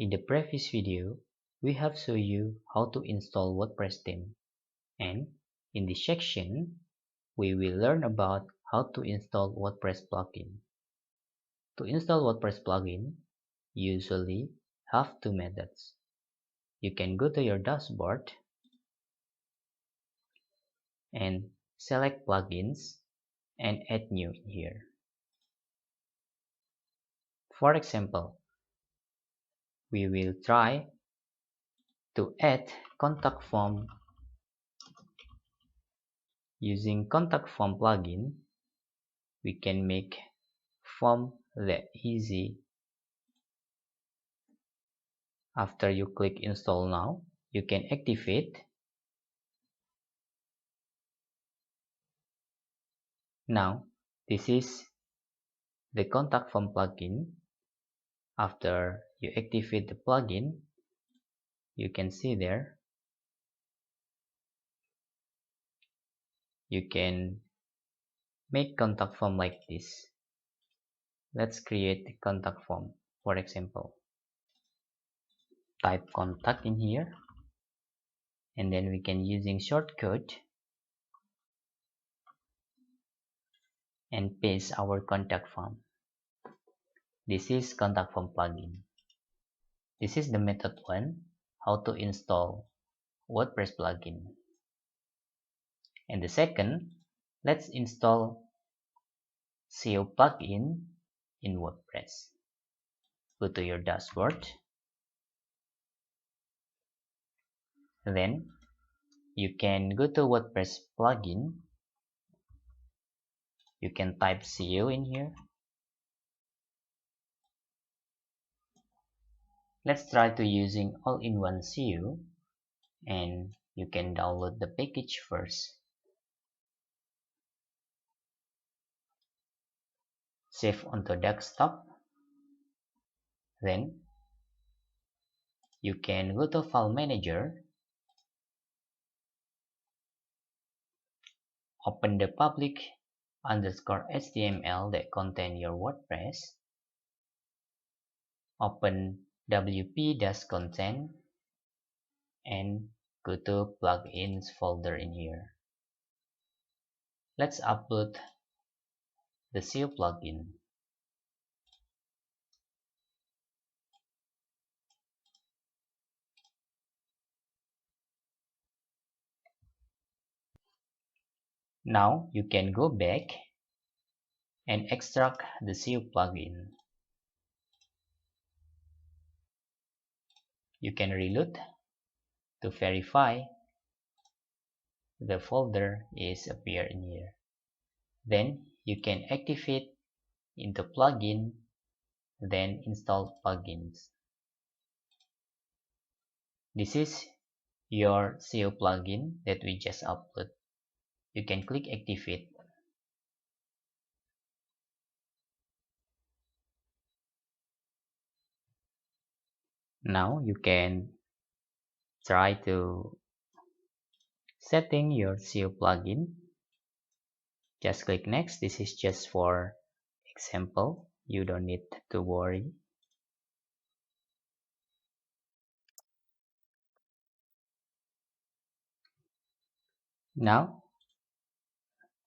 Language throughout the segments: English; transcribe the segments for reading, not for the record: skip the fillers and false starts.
In the previous video, we have shown you how to install WordPress theme, and in this section, we will learn about how to install WordPress plugin. To install WordPress plugin, you usually have two methods. You can go to your dashboard and select plugins and add new in here. For example, we will try to add contact form using contact form plugin. We can make form that easy. After you click install now, you can activate. Now this is the contact form plugin. After you activate the plugin, you can see there you can make contact form like this. Let's create the contact form. For example, type contact in here, and then we can using shortcut and paste our contact form. This is contact form plugin. This is the method 1, how to install WordPress plugin. And the second, let's install SEO plugin in WordPress. Go to your dashboard. Then you can go to WordPress plugin. You can type SEO in here. Let's try to using all-in-one SEO, and you can download the package first. Save onto desktop. Then you can go to file manager, open the public underscore HTML that contain your WordPress, open wp-content, and go to plugins folder in here. Let's upload the SEO plugin. Now you can go back and extract the SEO plugin. You can reload to verify the folder is appear in here. Then you can activate into plugin, then install plugins. This is your SEO plugin that we just upload. You can click activate. Now you can try to setting your SEO plugin. Just click next. This is just for example. You don't need to worry. Now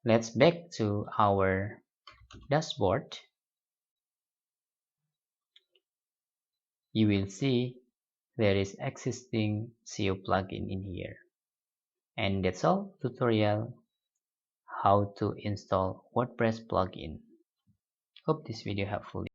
let's back to our dashboard. You will see there is existing SEO plugin in here. And that's all tutorial how to install WordPress plugin. Hope this video helpful.